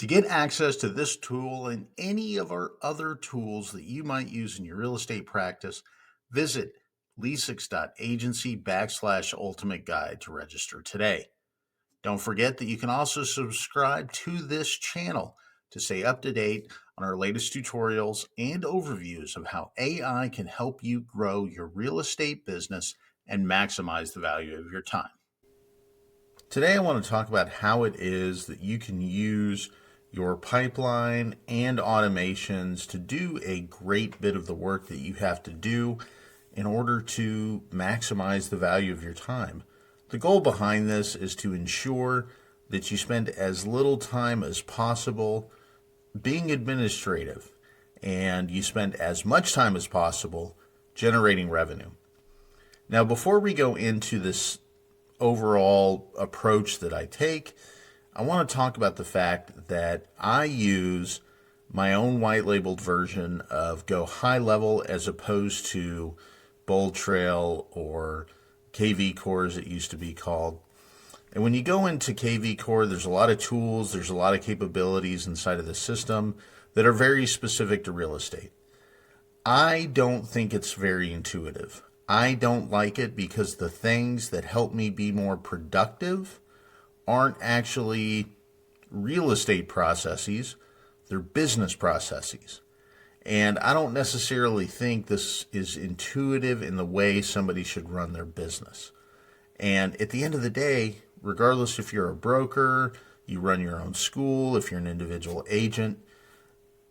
To get access to this tool and any of our other tools that you might use in your real estate practice, visit lesix.agency/ultimate guide to register today. Don't forget that you can also subscribe to this channel to stay up to date on our latest tutorials and overviews of how AI can help you grow your real estate business and maximize the value of your time. Today, I want to talk about how it is that you can use your pipeline and automations to do a great bit of the work that you have to do in order to maximize the value of your time. The goal behind this is to ensure that you spend as little time as possible being administrative and you spend as much time as possible generating revenue. Now, before we go into this overall approach that I take, I want to talk about the fact that I use my own white labeled version of Go High Level as opposed to Bold Trail or KV Core as it used to be called. And when you go into KV Core, there's a lot of tools, there's a lot of capabilities inside of the system that are very specific to real estate. I don't think it's very intuitive. I don't like it because the things that help me be more productive aren't actually real estate processes, they're business processes. And I don't necessarily think this is intuitive in the way somebody should run their business. And at the end of the day, regardless if you're a broker, you run your own school, if you're an individual agent,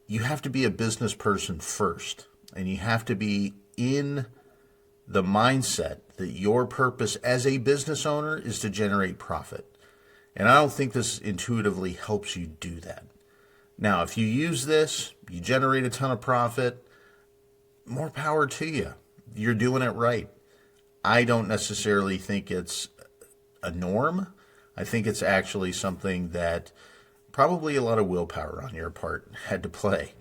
you have to be a business person first. And you have to be in the mindset that your purpose as a business owner is to generate profit. And I don't think this intuitively helps you do that. Now, if you use this, you generate a ton of profit, more power to you. You're doing it right. I don't necessarily think it's a norm. I think it's actually something that probably a lot of willpower on your part had to play.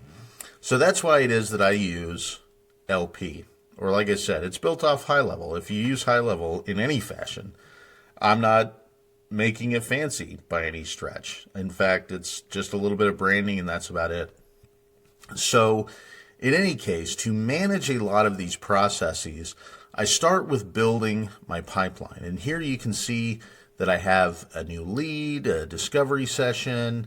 So that's why it is that I use LP. Or like I said, it's built off High Level. If you use High Level in any fashion, I'm not making it fancy by any stretch. In fact, it's just a little bit of branding and that's about it. So in any case, to manage a lot of these processes, I start with building my pipeline. And here you can see that I have a new lead, a discovery session,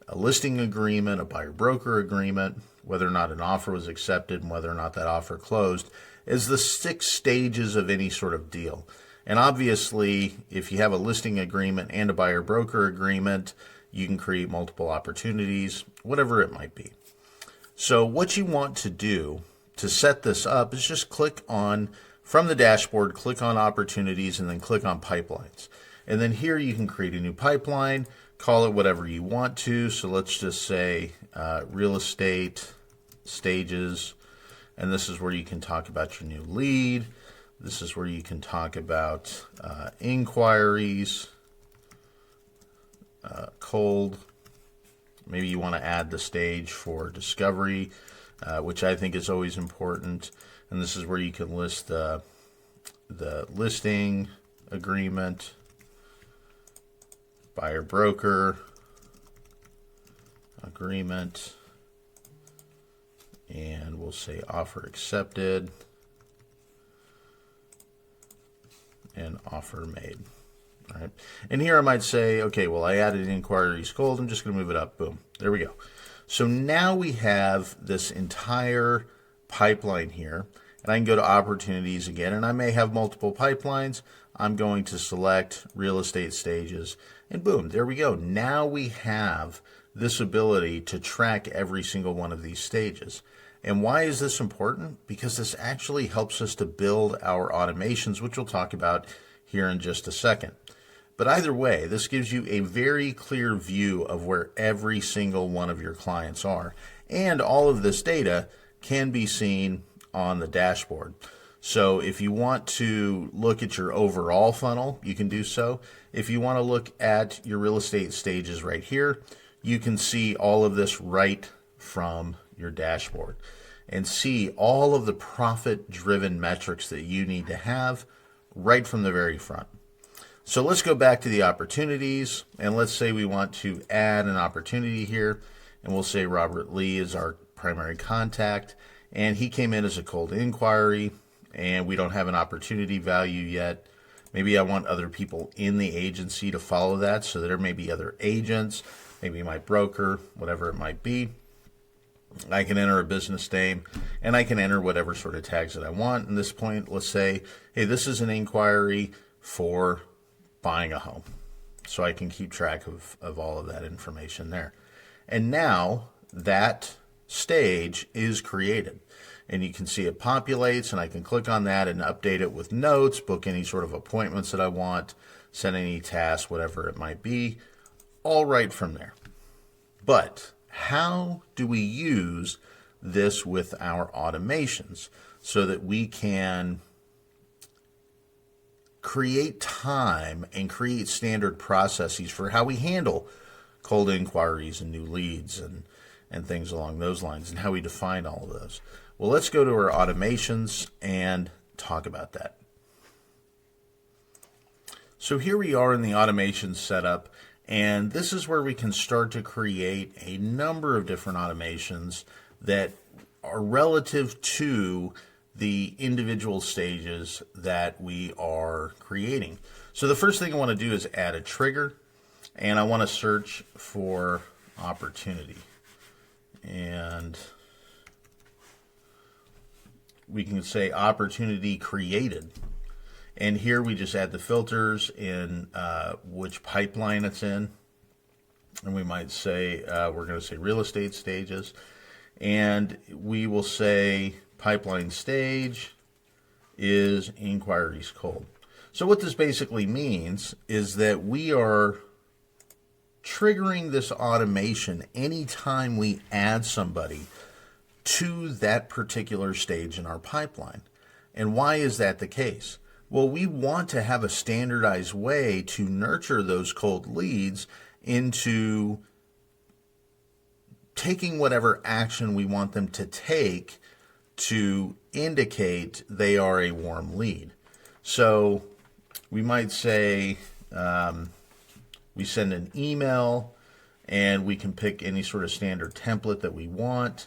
a listing agreement, a buyer-broker agreement, whether or not an offer was accepted and whether or not that offer closed, is the 6 stages of any sort of deal. And obviously, if you have a listing agreement and a buyer-broker agreement, you can create multiple opportunities, whatever it might be. So what you want to do to set this up is just click on, from the dashboard, click on opportunities and then click on pipelines. And then here you can create a new pipeline, call it whatever you want to. So let's just say real estate stages. And this is where you can talk about your new lead. This is where you can talk about inquiries, cold. Maybe you want to add the stage for discovery, which I think is always important. And this is where you can list the listing agreement, buyer-broker agreement, and we'll say offer accepted and offer made. All right. And here I might say, okay, well, I added inquiries cold. I'm just going to move it up. Boom. There we go. So now we have this entire pipeline here. And I can go to opportunities again. And I may have multiple pipelines. I'm going to select real estate stages. And boom, there we go. Now we have this ability to track every single one of these stages. And why is this important? Because this actually helps us to build our automations, which we'll talk about here in just a second. But either way, this gives you a very clear view of where every single one of your clients are. And all of this data can be seen on the dashboard. So if you want to look at your overall funnel, you can do so. If you want to look at your real estate stages right here, you can see all of this right from your dashboard and see all of the profit-driven metrics that you need to have right from the very front. So let's go back to the opportunities, and let's say we want to add an opportunity here, and we'll say Robert Lee is our primary contact, and he came in as a cold inquiry, and we don't have an opportunity value yet. Maybe I want other people in the agency to follow that, so there may be other agents, maybe my broker, whatever it might be. I can enter a business name, and I can enter whatever sort of tags that I want. At this point, let's say, hey, this is an inquiry for buying a home. So I can keep track of all of that information there. And now that stage is created. And you can see it populates, and I can click on that and update it with notes, book any sort of appointments that I want, send any tasks, whatever it might be, all right from there. But how do we use this with our automations so that we can create time and create standard processes for how we handle cold inquiries and new leads and things along those lines, and how we define all of those? Well, let's go to our automations and talk about that. So here we are in the automation setup, and this is where we can start to create a number of different automations that are relative to the individual stages that we are creating. So the first thing I want to do is add a trigger, and I want to search for opportunity. And we can say opportunity created. And here we just add the filters in which pipeline it's in. And we might say, we're going to say real estate stages. And we will say pipeline stage is inquiries cold. So what this basically means is that we are triggering this automation anytime we add somebody to that particular stage in our pipeline. And why is that the case? Well, we want to have a standardized way to nurture those cold leads into taking whatever action we want them to take to indicate they are a warm lead. So we might say we send an email, and we can pick any sort of standard template that we want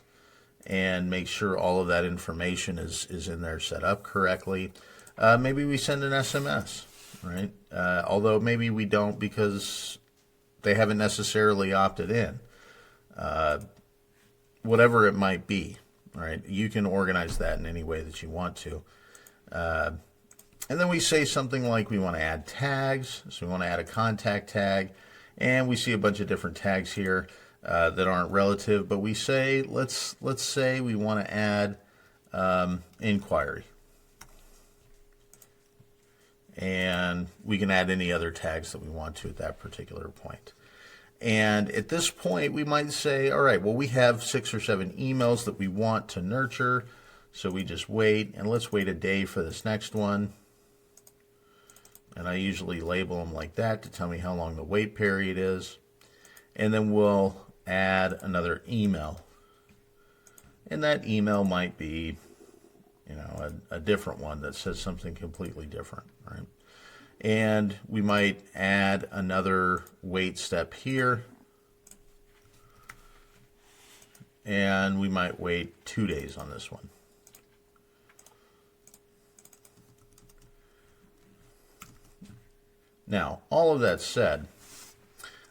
and make sure all of that information is in there set up correctly. Maybe we send an SMS, right? Although maybe we don't because they haven't necessarily opted in. Whatever it might be, right? You can organize that in any way that you want to. And then we say something like we want to add tags. So we want to add a contact tag. And we see a bunch of different tags here that aren't relative. But we say, let's say we want to add inquiry. And we can add any other tags that we want to at that particular point. And at this point, we might say, all right, well, we have 6 or 7 emails that we want to nurture. So we just wait, and let's wait a day for this next one. And I usually label them like that to tell me how long the wait period is. And then we'll add another email. And that email might be, a different one that says something completely different, right? And we might add another wait step here. And we might wait 2 days on this one. Now, all of that said,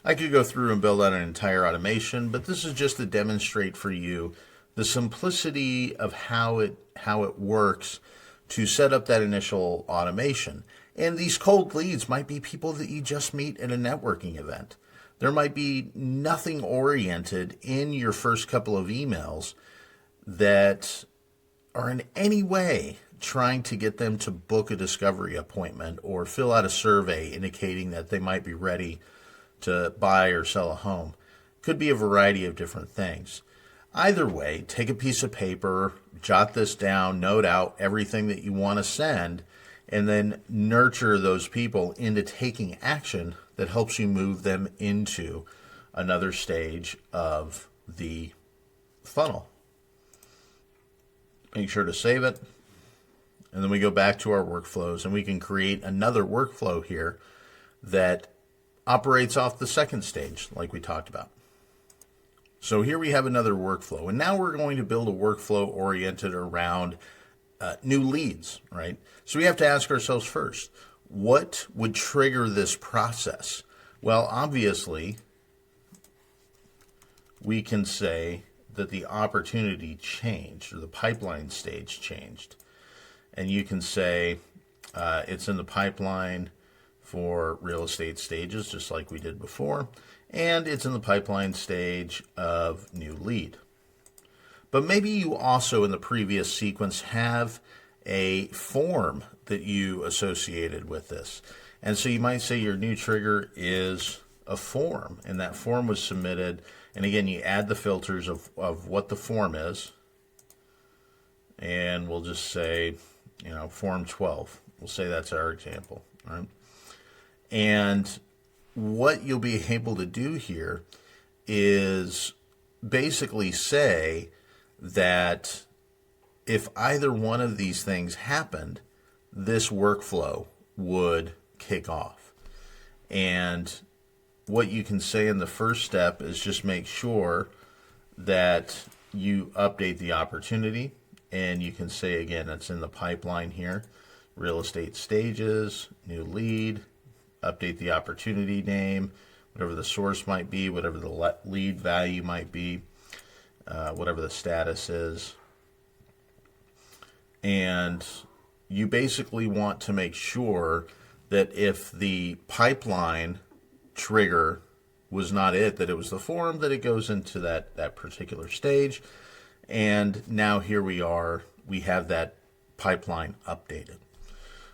I could go through and build out an entire automation, but this is just to demonstrate for you the simplicity of how it works to set up that initial automation. And these cold leads might be people that you just meet at a networking event. There might be nothing oriented in your first couple of emails that are in any way trying to get them to book a discovery appointment or fill out a survey indicating that they might be ready to buy or sell a home. Could be a variety of different things. Either way, take a piece of paper, jot this down, note out everything that you want to send, and then nurture those people into taking action that helps you move them into another stage of the funnel. Make sure to save it. And then we go back to our workflows, and we can create another workflow here that operates off the second stage, like we talked about. So here we have another workflow, and now we're going to build a workflow oriented around new leads, right? So we have to ask ourselves first, what would trigger this process? Well, obviously, we can say that the opportunity changed, or the pipeline stage changed. And you can say it's in the pipeline for real estate stages, just like we did before, and it's in the pipeline stage of new lead. But maybe you also, in the previous sequence, have a form that you associated with this. And so you might say your new trigger is a form, and that form was submitted. And again, you add the filters of what the form is. And we'll just say, form 12. We'll say that's our example, right? And what you'll be able to do here is basically say that if either one of these things happened, this workflow would kick off. And what you can say in the first step is just make sure that you update the opportunity. And you can say, again, it's in the pipeline here, real estate stages, new lead, update the opportunity name, whatever the source might be, whatever the lead value might be, whatever the status is. And you basically want to make sure that if the pipeline trigger was not it, that it was the form, that it goes into that particular stage. And now here we are, we have that pipeline updated.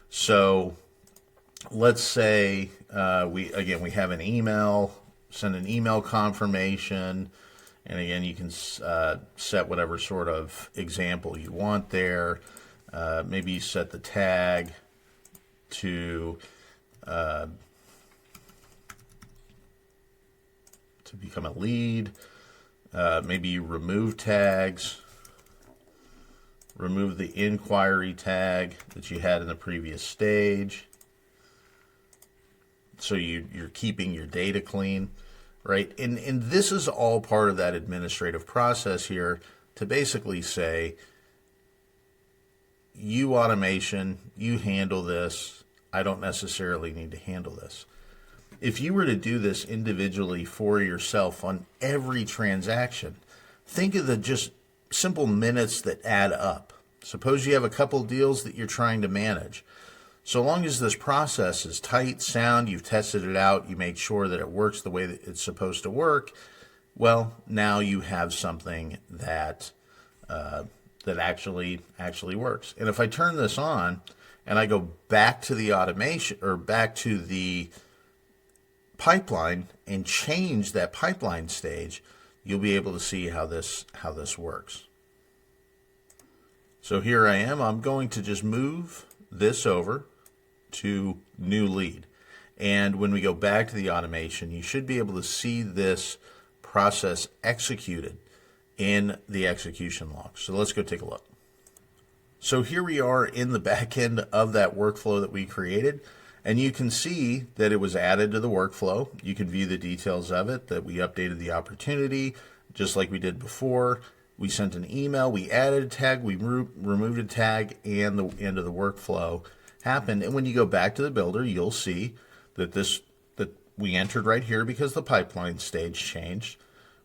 So let's say we have an email, send an email confirmation, and again, you can set whatever sort of example you want there. Maybe you set the tag to become a lead. Maybe you remove tags, remove the inquiry tag that you had in the previous stage. So you're keeping your data clean, right? And this is all part of that administrative process here to basically say, you automation, you handle this. I don't necessarily need to handle this. If you were to do this individually for yourself on every transaction, think of the just simple minutes that add up. Suppose you have a couple deals that you're trying to manage. So long as this process is tight, sound, you've tested it out, you make sure that it works the way that it's supposed to work, well, now you have something that actually works. And if I turn this on and I go back to the automation or back to the pipeline and change that pipeline stage, you'll be able to see how this works. So here I am. I'm going to just move this over to new lead. And when we go back to the automation, you should be able to see this process executed in the execution log. So let's go take a look. So here we are in the back end of that workflow that we created. And you can see that it was added to the workflow. You can view the details of it, that we updated the opportunity, just like we did before. We sent an email, we added a tag, we removed a tag, and the end of the workflow happened. And when you go back to the builder, you'll see that that we entered right here because the pipeline stage changed.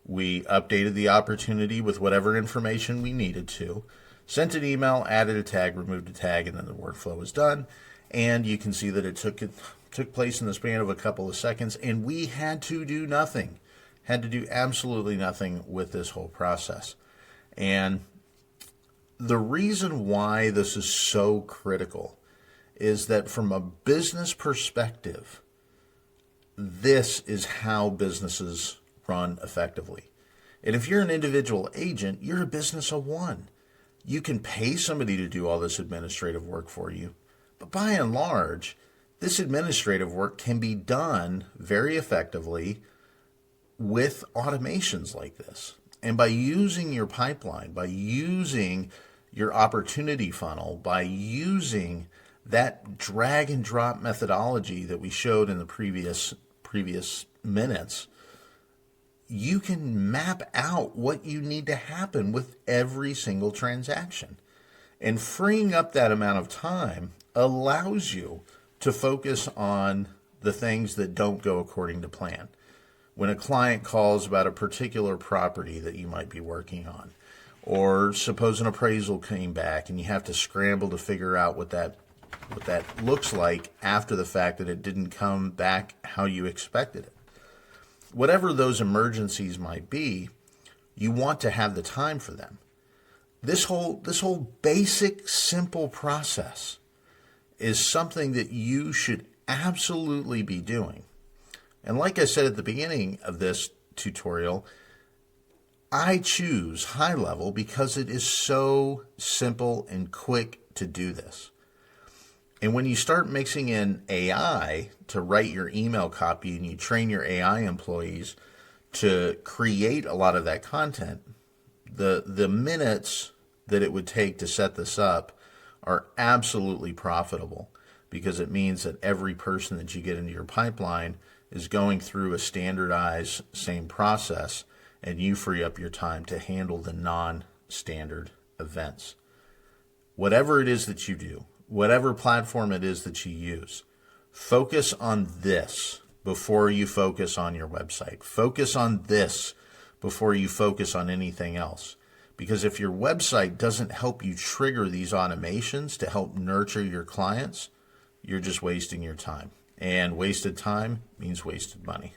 We updated the opportunity with whatever information we needed to, sent an email, added a tag, removed a tag, and then the workflow was done. And you can see that it took place in the span of a couple of seconds, and we had to do nothing, had to do absolutely nothing with this whole process. And the reason why this is so critical is that from a business perspective, this is how businesses run effectively. And if you're an individual agent, you're a business of one. You can pay somebody to do all this administrative work for you. But by and large, this administrative work can be done very effectively with automations like this. And by using your pipeline, by using your opportunity funnel, by using That drag and drop methodology that we showed in the previous minutes, you can map out what you need to happen with every single transaction. And freeing up that amount of time allows you to focus on the things that don't go according to plan. When a client calls about a particular property that you might be working on, or suppose an appraisal came back and you have to scramble to figure out what that looks like after the fact that it didn't come back how you expected it. Whatever those emergencies might be, you want to have the time for them. This whole basic, simple process is something that you should absolutely be doing. And like I said at the beginning of this tutorial, I choose high level because it is so simple and quick to do this. And when you start mixing in AI to write your email copy and you train your AI employees to create a lot of that content, the minutes that it would take to set this up are absolutely profitable, because it means that every person that you get into your pipeline is going through a standardized same process, and you free up your time to handle the non-standard events. Whatever it is that you do, whatever platform it is that you use, focus on this before you focus on your website. Focus on this before you focus on anything else. Because if your website doesn't help you trigger these automations to help nurture your clients, you're just wasting your time. And wasted time means wasted money.